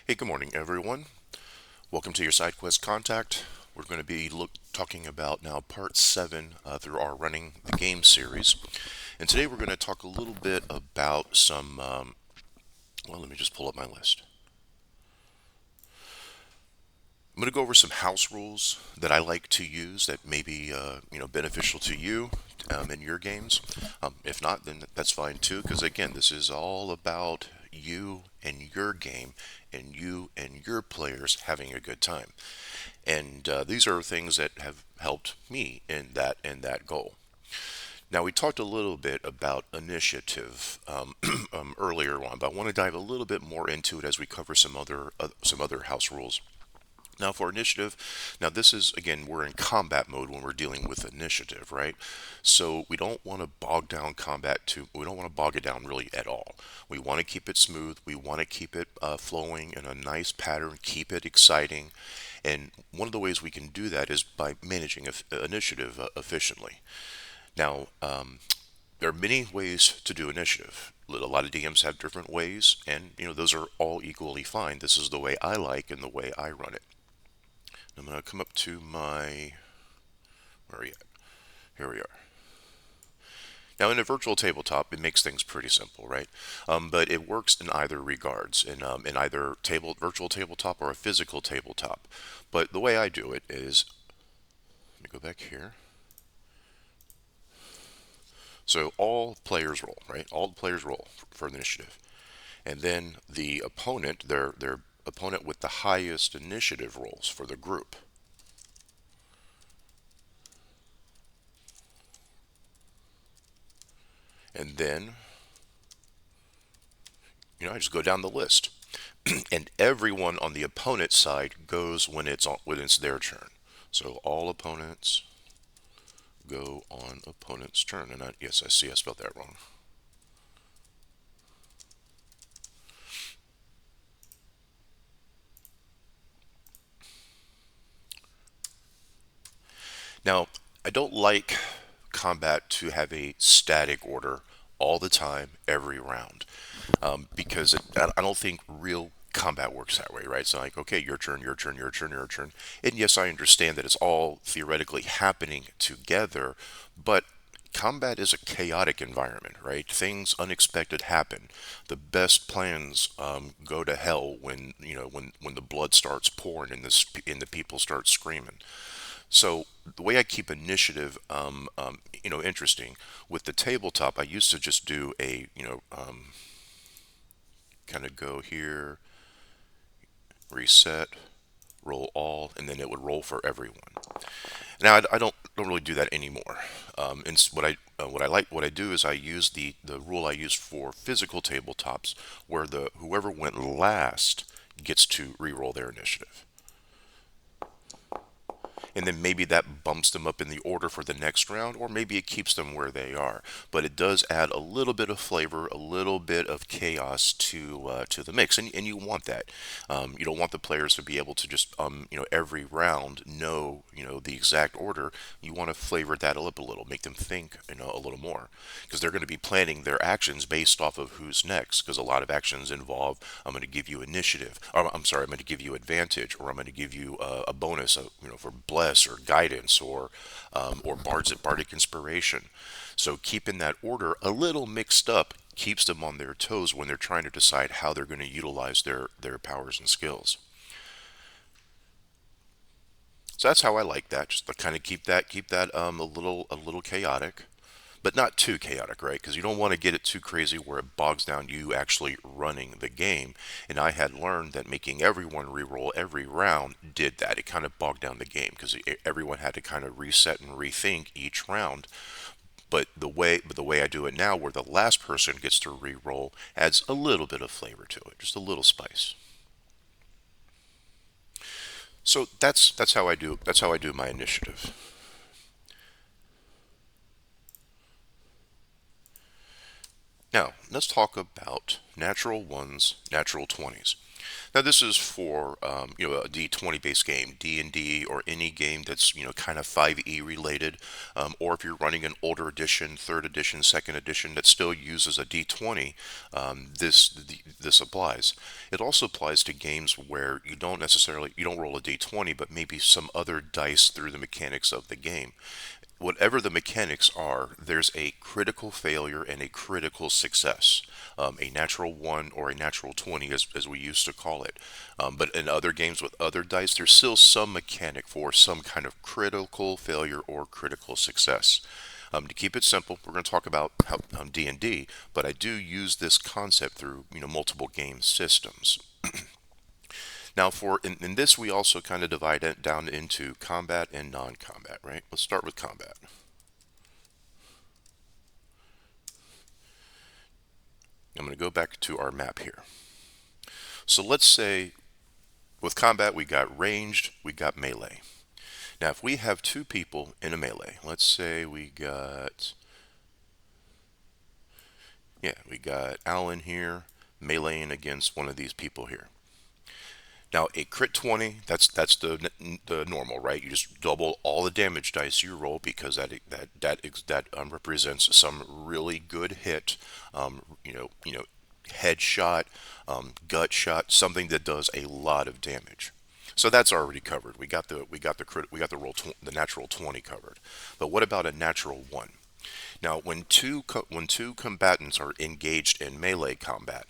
Hey, good morning, everyone. Welcome to your SideQuest Contact. We're going to be talking about now part 7 through our Running the Game series. And today we're going to talk a little bit about well, let me just pull up my list. I'm going to go over some house rules that I like to use that may be, beneficial to you in your games. If not, then that's fine too, because again, this is all about you and your game and you and your players having a good time. And these are things that have helped me in that goal. Now we talked a little bit about initiative earlier on, but I want to dive a little bit more into it as we cover some other house rules. Now for initiative, now this is again we're in combat mode when we're dealing with initiative, right? So we don't want to bog it down really at all. We want to keep it smooth. We want to keep it flowing in a nice pattern, keep it exciting. And one of the ways we can do that is by managing initiative efficiently. Now, there are many ways to do initiative. A lot of DMs have different ways, and those are all equally fine. This is the way I like and the way I run it. I'm going to come up to my, where are we at? Here we are. Now, in a virtual tabletop, it makes things pretty simple, right? But it works in either regards, in either virtual tabletop or a physical tabletop. But the way I do it is, let me go back here. So all players roll, right? All the players roll for initiative, and then the opponent, their opponent with the highest initiative rolls for the group, and then I just go down the list. And everyone on the opponent side goes when it's their turn. So all opponents go on opponent's turn. And yes, I see I spelled that wrong. Now, I don't like combat to have a static order all the time, every round, because I don't think real combat works that way, right? So like, okay, your turn, your turn, your turn, your turn. And yes, I understand that it's all theoretically happening together, but combat is a chaotic environment, right? Things unexpected happen. The best plans go to hell when the blood starts pouring and the people start screaming. So the way I keep initiative, interesting with the tabletop, I used to just do kind of go here, reset, roll all, and then it would roll for everyone. Now I don't really do that anymore. And what I do is I use the rule I use for physical tabletops, where the whoever went last gets to re-roll their initiative. And then maybe that bumps them up in the order for the next round, or maybe it keeps them where they are. But it does add a little bit of flavor, a little bit of chaos to the mix, and you want that. You don't want the players to be able to just every round know the exact order. You want to flavor that up a little, make them think a little more, because they're going to be planning their actions based off of who's next. Because a lot of actions involve I'm going to give you initiative, or I'm sorry, I'm going to give you advantage, or I'm going to give you a bonus, for bless or guidance or bardic inspiration. So keeping that order a little mixed up keeps them on their toes when they're trying to decide how they're going to utilize their powers and skills. So that's how I like that. Just to kind of keep that a little chaotic, but not too chaotic, right? Because you don't want to get it too crazy where it bogs down you actually running the game. And I had learned that making everyone re-roll every round did that. It kind of bogged down the game because everyone had to kind of reset and rethink each round. But the way I do it now, where the last person gets to re-roll, adds a little bit of flavor to it, just a little spice. So that's how I do my initiative. Now, let's talk about natural ones, natural 20s. Now, this is for a D20 based game, D&D, or any game that's kind of 5e related, or if you're running an older edition, third edition, second edition that still uses a D20, this applies. It also applies to games where you don't roll a D20, but maybe some other dice through the mechanics of the game. Whatever the mechanics are, there's a critical failure and a critical success. A natural 1 or a natural 20, as we used to call it. But in other games with other dice, there's still some mechanic for some kind of critical failure or critical success. To keep it simple, we're going to talk about how D&D, but I do use this concept through multiple game systems. Now, in this, we also kind of divide it down into combat and non-combat, right? Let's start with combat. I'm going to go back to our map here. So let's say with combat, we got ranged, we got melee. Now, if we have two people in a melee, let's say we got Alan here meleeing against one of these people here. Now, a crit 20, that's the normal, right? You just double all the damage dice you roll because that represents some really good hit, headshot, gut shot, something that does a lot of damage. So that's already covered. We got the the natural 20 covered. But what about a natural 1? Now, when two combatants are engaged in melee combat,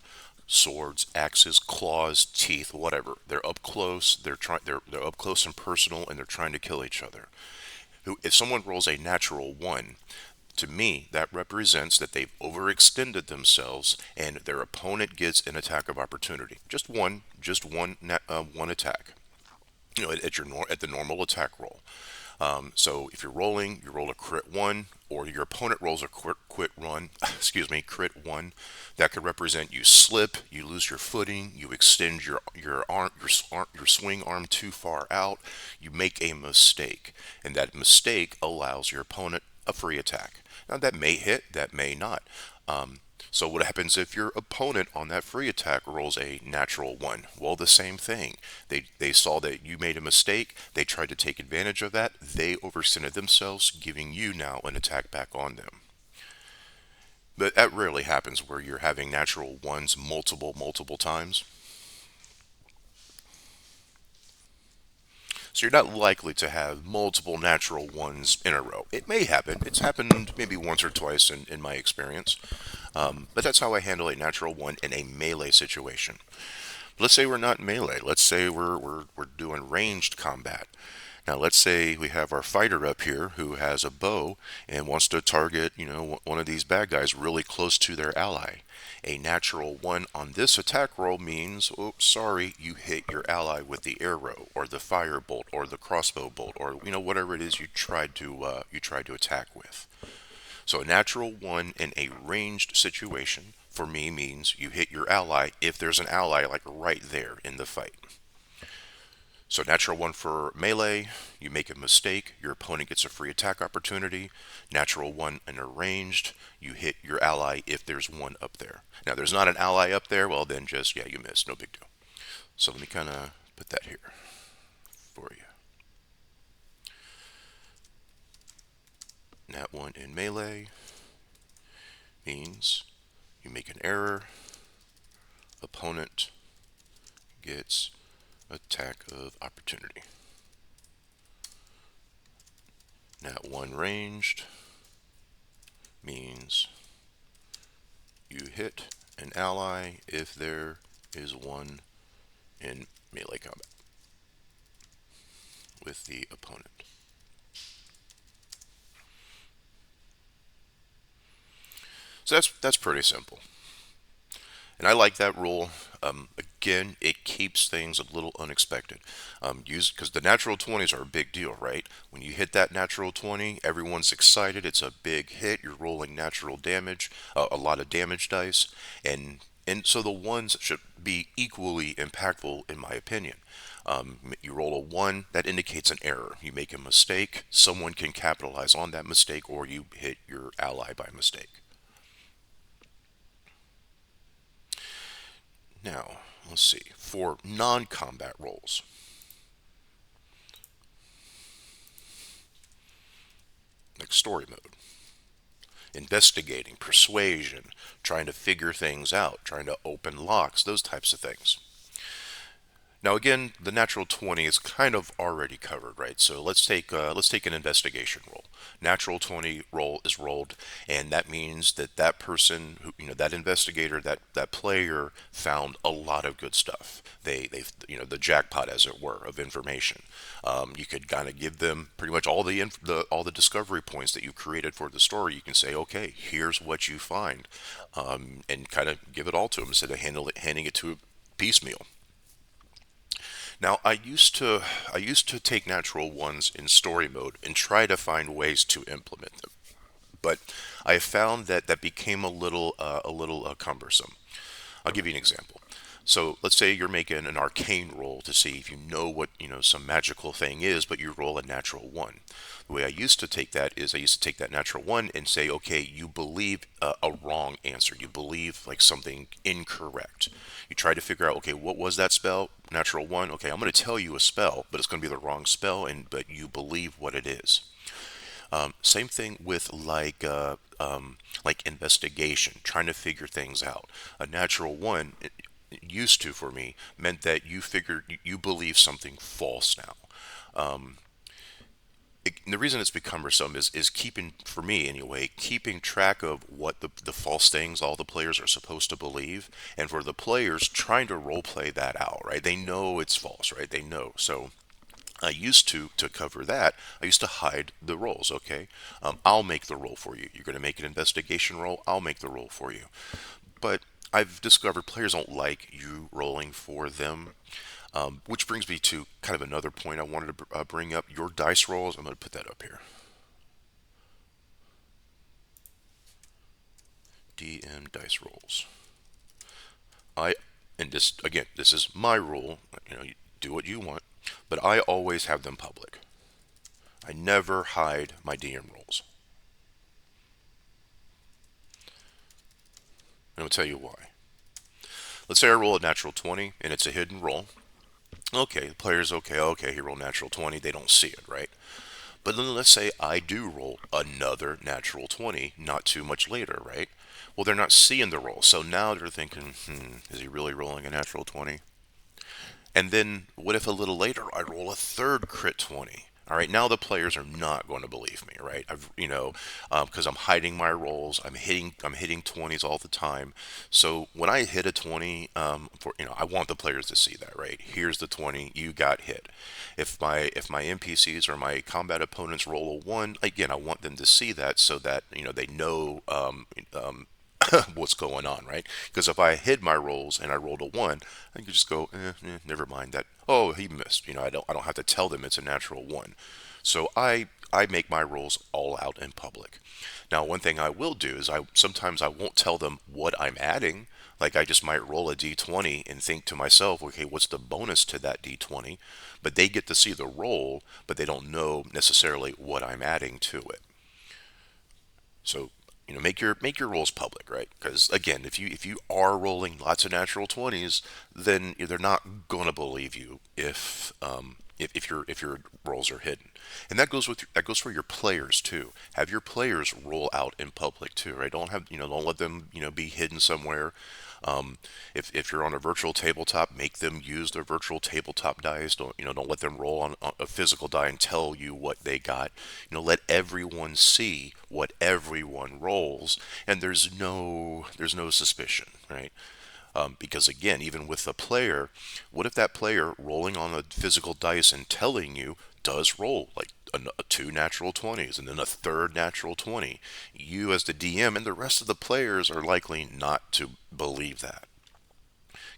swords, axes, claws, teeth, whatever, they're up close. They're up close and personal, and they're trying to kill each other. If someone rolls a natural 1, to me, that represents that they've overextended themselves and their opponent gets an attack of opportunity. Just one attack. At the normal attack roll. So if you're rolling, you roll a crit 1, or your opponent rolls a crit 1. That could represent you slip, you lose your footing, you extend your swing arm too far out, you make a mistake, and that mistake allows your opponent a free attack. Now that may hit, that may not. So what happens if your opponent on that free attack rolls a natural 1? Well, the same thing. They saw that you made a mistake. They tried to take advantage of that. They overextended themselves, giving you now an attack back on them. But that rarely happens where you're having natural 1s multiple times. So you're not likely to have multiple natural 1s in a row. It may happen. It's happened maybe once or twice in my experience. But that's how I handle a natural 1 in a melee situation. Let's say we're not melee. Let's say we're doing ranged combat. Now let's say we have our fighter up here who has a bow and wants to target, one of these bad guys really close to their ally. A natural 1 on this attack roll means, oh, sorry, you hit your ally with the arrow or the fire bolt or the crossbow bolt or whatever it is you tried to attack with. So a natural 1 in a ranged situation for me means you hit your ally if there's an ally like right there in the fight. So natural 1 for melee, you make a mistake, your opponent gets a free attack opportunity. Natural 1 in a ranged, you hit your ally if there's one up there. Now there's not an ally up there, well then just, yeah, you missed, no big deal. So let me kind of put that here for you. Nat 1 in melee means you make an error, opponent gets attack of opportunity. Nat 1 ranged means you hit an ally if there is one in melee combat with the opponent. So that's pretty simple. And I like that rule. Again, it keeps things a little unexpected. Because the natural 20s are a big deal, right? When you hit that natural 20, everyone's excited. It's a big hit. You're rolling natural damage, a lot of damage dice, and so the ones should be equally impactful, in my opinion. You roll a 1, that indicates an error. You make a mistake, someone can capitalize on that mistake, or you hit your ally by mistake. Now, let's see. For non-combat roles, like story mode, investigating, persuasion, trying to figure things out, trying to open locks, those types of things. Now again, the natural 20 is kind of already covered, right? So let's take an investigation roll. Natural 20 roll is rolled, and that means that that person who that investigator, that player found a lot of good stuff. They the jackpot, as it were, of information. You could kind of give them pretty much all the discovery points that you created for the story. You can say, okay, here's what you find, and kind of give it all to them instead of handing it to piecemeal. Now, I used to take natural ones in story mode and try to find ways to implement them, but I found that that became a little cumbersome. I'll give you an example. So let's say you're making an arcane roll to see if you know what some magical thing is, but you roll a natural one. The way I used to take that is I used to take that natural one and say, okay, you believe a wrong answer. You believe like something incorrect. You try to figure out, okay, what was that spell? Natural one. Okay, I'm going to tell you a spell, but it's going to be the wrong spell, and but you believe what it is. Same thing with like investigation, trying to figure things out. A natural one it used to for me meant that you believe something false now. The reason it's become cumbersome is keeping, for me anyway, keeping track of what the false things all the players are supposed to believe, and for the players trying to role play that out, right? They know it's false, right? They know. So I used to cover that. I used to hide the roles. Okay, I'll make the role for you. You're going to make an investigation roll. I'll make the role for you. But I've discovered players don't like you rolling for them, which brings me to kind of another point I wanted to bring up. Your dice rolls. I'm going to put that up here. DM dice rolls. I and this again. This is my rule. You do what you want, but I always have them public. I never hide my DM rolls. And I'll tell you why. Let's say I roll a natural 20 and it's a hidden roll. Okay, the player's okay, okay, he rolled natural 20, they don't see it, right? But then let's say I do roll another natural 20 not too much later, right? Well, they're not seeing the roll, so now they're thinking, is he really rolling a natural 20? And then what if a little later I roll a third crit 20? All right, now the players are not going to believe me, right? Because I'm hiding my rolls, I'm hitting 20s all the time. So when I hit a 20, I want the players to see that, right? Here's the 20, you got hit. If my NPCs or my combat opponents roll a one, again, I want them to see that so that they know what's going on, right? Because if I hid my rolls and I rolled a one, I could just go, never mind that. Oh, he missed. I don't have to tell them it's a natural one. So I make my rolls all out in public. Now, one thing I will do is I won't tell them what I'm adding. Like I just might roll a d20 and think to myself, okay, what's the bonus to that d20? But they get to see the roll, but they don't know necessarily what I'm adding to it. So make your rolls public, right? Because again, if you are rolling lots of natural 20s, then they're not gonna believe you if your rolls are hidden. And that goes for your players too. Have your players roll out in public too, right? Don't let them be hidden somewhere. If you're on a virtual tabletop, make them use their virtual tabletop dice. Don't let them roll on a physical die and tell you what they got. Let everyone see what everyone rolls, and there's no suspicion, right? Because again, even with a player, what if that player rolling on a physical dice and telling you does roll like two natural 20s and then a third natural 20? You, as the DM, and the rest of the players are likely not to believe that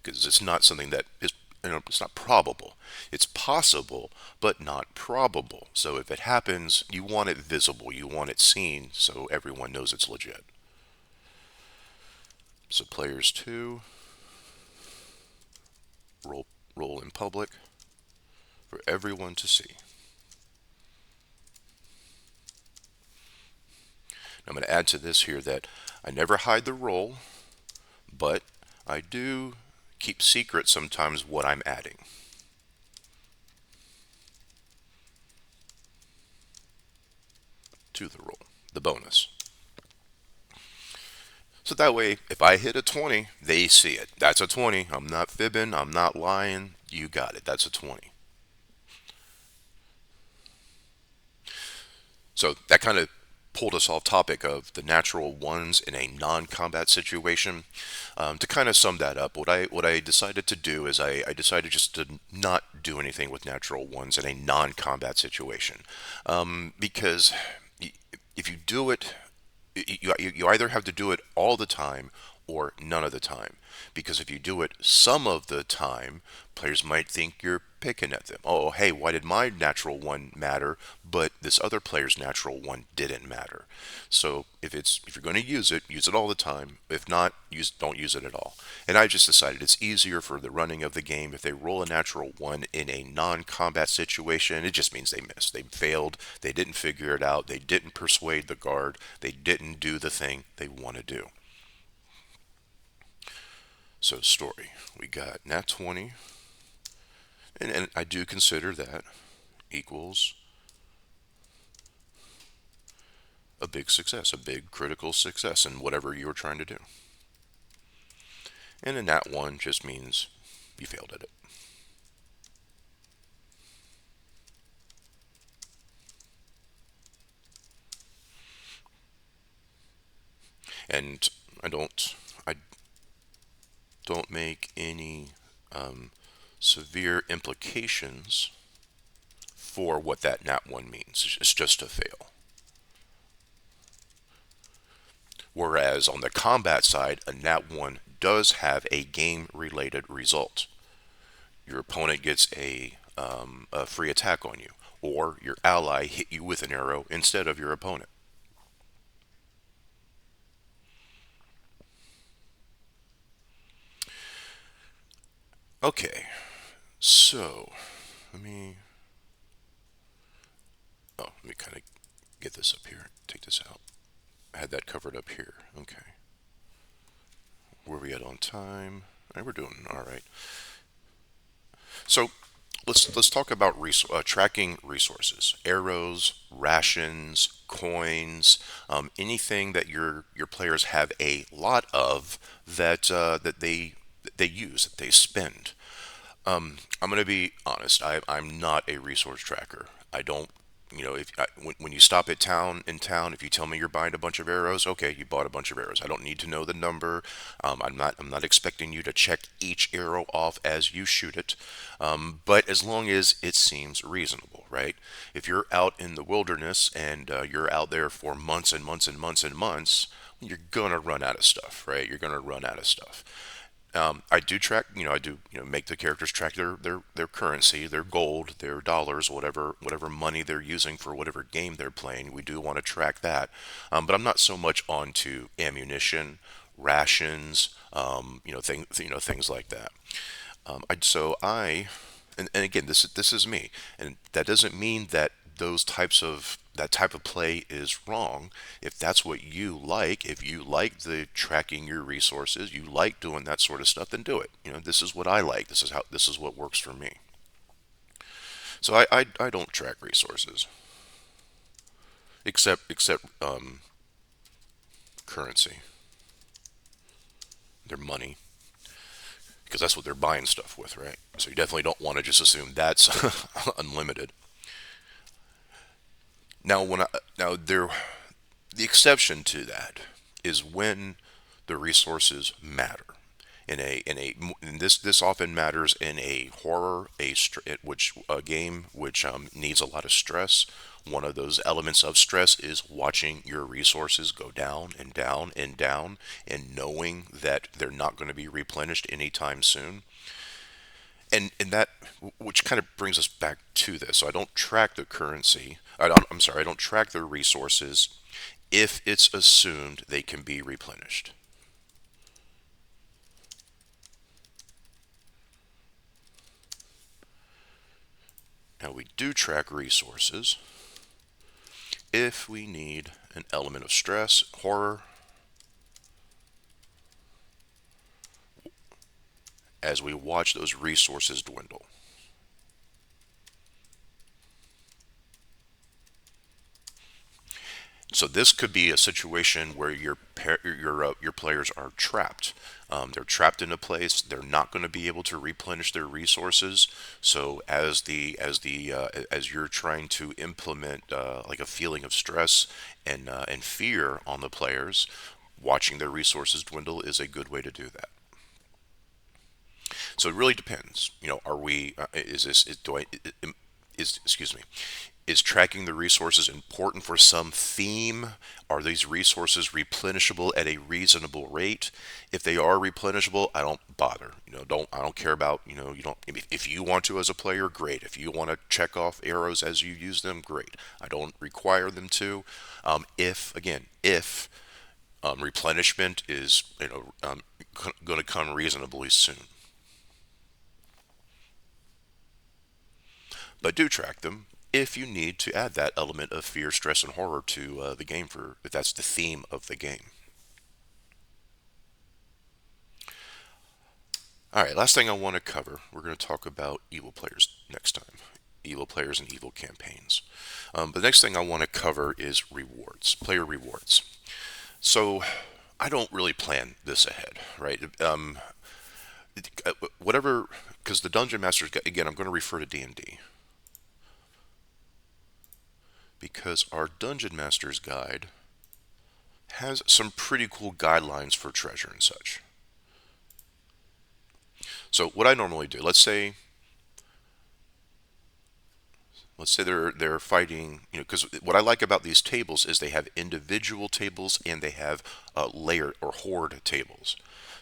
because it's not something that is. It's not probable. It's possible, but not probable. So if it happens, you want it visible, you want it seen, so everyone knows it's legit. So players two, roll roll in public for everyone to see. I'm going to add to this here that I never hide the roll, but I do keep secret sometimes what I'm adding to the roll, the bonus. So that way, if I hit a 20, they see it. That's a 20. I'm not fibbing. I'm not lying. You got it. That's a 20. So that kind of pulled us off topic of the natural ones in a non-combat situation. To kind of sum that up, what I decided to do is I decided just to not do anything with natural ones in a non-combat situation, because if you do it, you either have to do it all the time or none of the time. Because if you do it some of the time, players might think you're picking at them. Oh, hey, why did my natural one matter, but this other player's natural one didn't matter? So if you're going to use it all the time. If not, don't use it at all. And I just decided it's easier for the running of the game if they roll a natural one in a non-combat situation. It just means they missed. They failed. They didn't figure it out. They didn't persuade the guard. They didn't do the thing they want to do. So story, we got nat 20, and I do consider that equals a big success, a big critical success in whatever you're trying to do. And a nat 1 just means you failed at it. And I don't make any severe implications for what that nat 1 means. It's just a fail. Whereas on the combat side, a nat 1 does have a game related result. Your opponent gets a free attack on you, or your ally hit you with an arrow instead of your opponent. Okay, so let me let me kind of get this up here. Take this out. I had that covered up here. Okay, where are we at on time? We're doing all right. So let's talk about tracking resources, arrows, rations, coins, anything that your players have a lot of that they use, that they spend. I'm going to be honest. I'm not a resource tracker. I don't. If when you stop at town, if you tell me you're buying a bunch of arrows, okay, you bought a bunch of arrows. I don't need to know the number. I'm not expecting you to check each arrow off as you shoot it. But as long as it seems reasonable, right? If you're out in the wilderness and you're out there for months and months and months and months, you're gonna run out of stuff, right? You're gonna run out of stuff. I do track, I do, make the characters track their currency, their gold, their dollars, whatever money they're using for whatever game they're playing. We do want to track that, but I'm not so much onto ammunition, rations, things like that. And again, this is me, and that doesn't mean that that type of play is wrong. If that's what you like, if you like the tracking your resources, you like doing that sort of stuff, then do it. This is what I like. This is what works for me. So I don't track resources except currency, their money, because that's what they're buying stuff with, right? So you definitely don't want to just assume that's unlimited. Now when I now there The exception to that is when the resources matter. This often matters in a horror which a game which needs a lot of stress. One of those elements of stress is watching your resources go down and down and down, and knowing that they're not going to be replenished anytime soon. And that, which kind of brings us back to this. So I don't track the currency. I'm sorry, I don't track the resources if it's assumed they can be replenished. Now, we do track resources if we need an element of stress, horror, as we watch those resources dwindle. So this could be a situation where your players are trapped. They're trapped in a place. They're not going to be able to replenish their resources. So as you're trying to implement like a feeling of stress and fear on the players, watching their resources dwindle is a good way to do that. So it really depends. Are we? Is this? Is, do I? Is excuse me? Is tracking the resources important for some theme? Are these resources replenishable at a reasonable rate? If they are replenishable, I don't bother. I don't care about, you don't, if you want to as a player, great. If you want to check off arrows as you use them, great. I don't require them to. If replenishment is, going to come reasonably soon. But do track them if you need to add that element of fear, stress, and horror to the game for if that's the theme of the game. All right, last thing I want to cover, we're going to talk about evil players next time. Evil players and evil campaigns. The next thing I want to cover is rewards, player rewards. So I don't really plan this ahead, right? Whatever, because the dungeon masters, again, I'm going to refer to D&D because our dungeon master's guide has some pretty cool guidelines for treasure and such. So what I normally do, let's say they're fighting, because what I like about these tables is they have individual tables and they have layer or horde tables.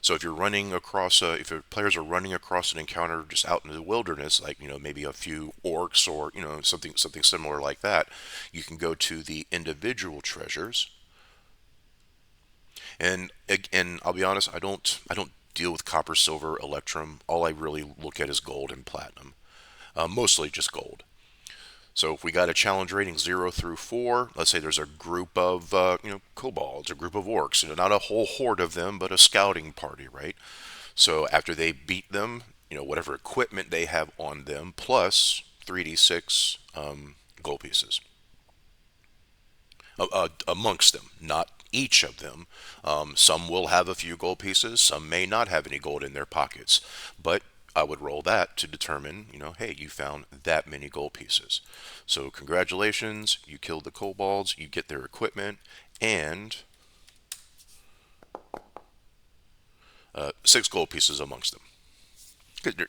So if you're running across, if your players are running across an encounter just out in the wilderness, like maybe a few orcs or something similar like that, you can go to the individual treasures. And I'll be honest, I don't deal with copper, silver, electrum. All I really look at is gold and platinum, mostly just gold. So if we got a challenge rating 0 through 4, let's say there's a group of kobolds, a group of orcs, not a whole horde of them, but a scouting party, right? So after they beat them, whatever equipment they have on them, plus 3d6 gold pieces amongst them, not each of them. Some will have a few gold pieces, some may not have any gold in their pockets, but I would roll that to determine, hey, you found that many gold pieces. So congratulations, you killed the kobolds, you get their equipment, and 6 gold pieces amongst them.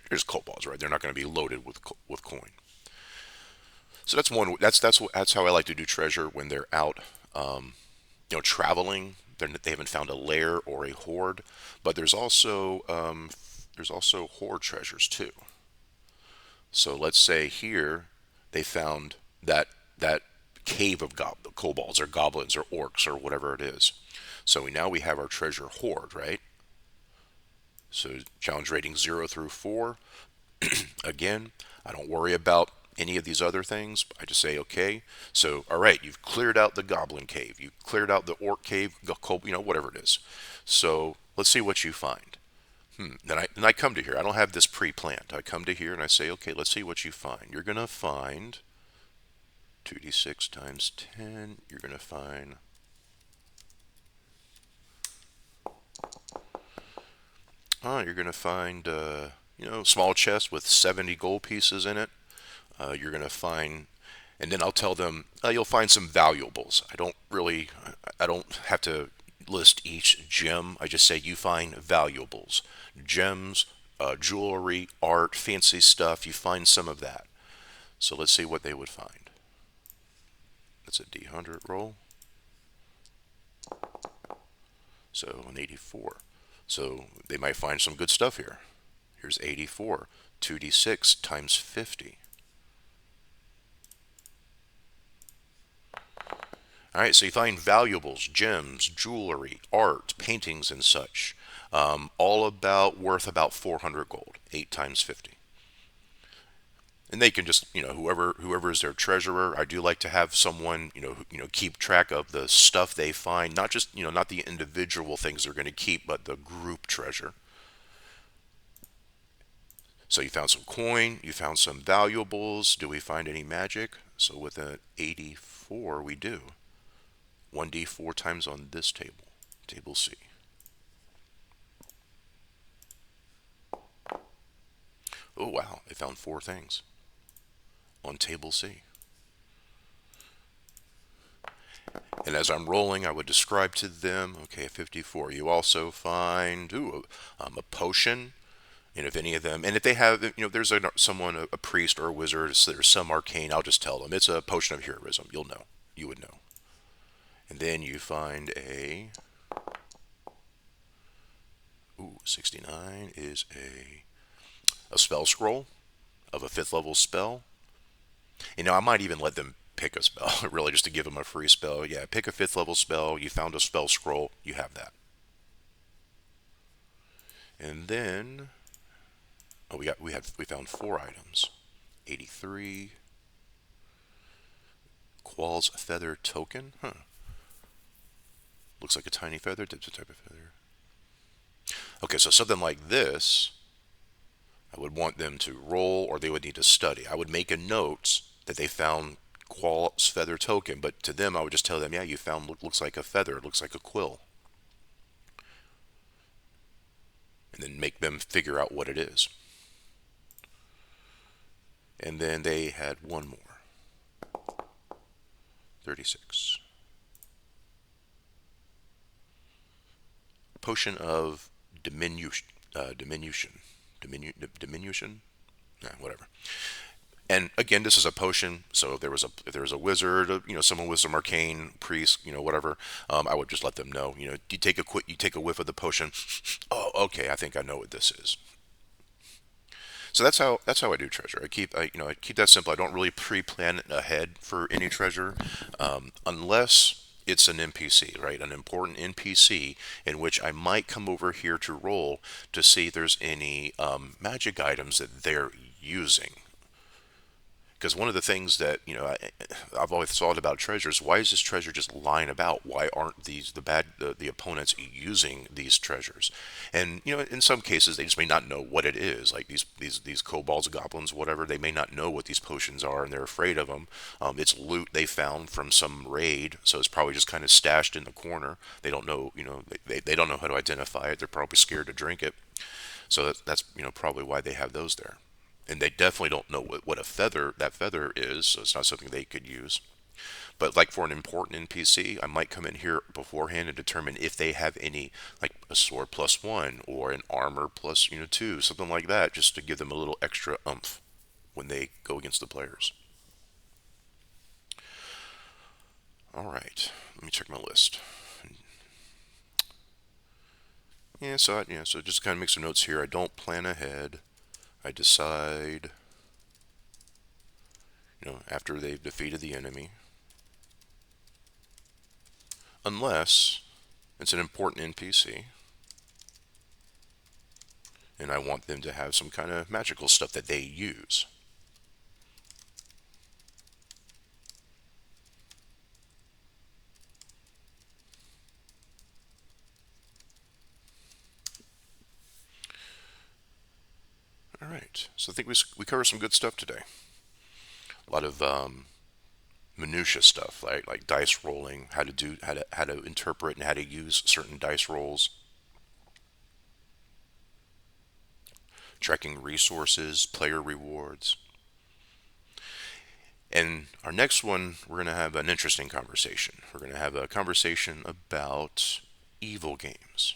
There's kobolds, right? They're not going to be loaded with coin. So that's one. That's how I like to do treasure when they're out, traveling. They haven't found a lair or a horde, but there's also horde treasures too. So let's say here they found that cave of kobolds or goblins or orcs or whatever it is. So now we have our treasure horde, right? So challenge rating 0 through 4. Again, I don't worry about any of these other things. I just say, okay, so all right, you've cleared out the goblin cave, you've cleared out the orc cave, whatever it is. So let's see what you find. Then I come to here. I don't have this pre-planned. I come to here and I say, okay, let's see what you find. You're gonna find 2d6 times 10. You're gonna find you're gonna find small chest with 70 gold pieces in it. You're going to find, and then I'll tell them you'll find some valuables. I don't have to list each gem. I just say you find valuables, gems, jewelry, art, fancy stuff. You find some of that. So let's see what they would find. That's a D100 roll. So an 84. So they might find some good stuff here. Here's 84. 2d6 times 50. All right, so you find valuables, gems, jewelry, art, paintings, and such, all about worth about 400 gold, 8 times 50. And they can just, whoever is their treasurer. I do like to have someone, keep track of the stuff they find, not just, not the individual things they're going to keep, but the group treasure. So you found some coin, you found some valuables. Do we find any magic? So with an 84, we do. 1d 4 times on this table, table C. Oh wow, they found four things on table C. And as I'm rolling, I would describe to them, okay, 54. You also find, a potion. And if any of them, and if they have, there's someone, a priest or a wizard, so there's some arcane, I'll just tell them it's a potion of heroism. You'll know. You would know. And then you find 69 is a spell scroll of a fifth level spell. I might even let them pick a spell, really, just to give them a free spell. Yeah, pick a fifth level spell. You found a spell scroll. You have that. And then, oh, we found four items. 83 Qual's feather token. Huh. Looks like a tiny feather. It's a type of feather. Okay, so something like this, I would want them to roll, or they would need to study. I would make a note that they found Qual's feather token, but to them I would just tell them, yeah, you found looks like a feather, it looks like a quill, and then make them figure out what it is. And then they had one more. 36. Potion of diminution. Diminution? Whatever. And again, this is a potion. So if there was a wizard, someone with some arcane priest, whatever, I would just let them know. You take a whiff of the potion. Oh, okay, I think I know what this is. So that's how I do treasure. I keep that simple. I don't really pre-plan ahead for any treasure, unless it's an NPC, right? An important NPC in which I might come over here to roll to see if there's any magic items that they're using. Because one of the things that I've always thought about treasures, why is this treasure just lying about? Why aren't the opponents using these treasures? And in some cases they just may not know what it is. Like these kobolds, goblins, whatever, they may not know what these potions are, and they're afraid of them. It's loot they found from some raid, so it's probably just kind of stashed in the corner. They don't know, they don't know how to identify it. They're probably scared to drink it. So that's probably why they have those there. And they definitely don't know what that feather is, so it's not something they could use. But like for an important NPC, I might come in here beforehand and determine if they have any, like a sword +1 or an armor plus 2, something like that, just to give them a little extra oomph when they go against the players. All right, let me check my list. So just kind of make some notes here. I don't plan ahead. I decide, after they've defeated the enemy, unless it's an important NPC and I want them to have some kind of magical stuff that they use. All right, so I think we covered some good stuff today. A lot of minutia stuff, like dice rolling, how to interpret and how to use certain dice rolls, tracking resources, player rewards. And our next one, we're going to have an interesting conversation. We're going to have a conversation about evil games,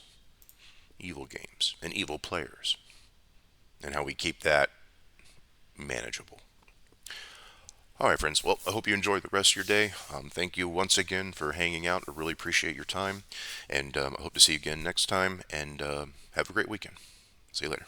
and evil players, and how we keep that manageable. All right, friends. Well, I hope you enjoy the rest of your day. Thank you once again for hanging out. I really appreciate your time, and I hope to see you again next time. And have a great weekend. See you later.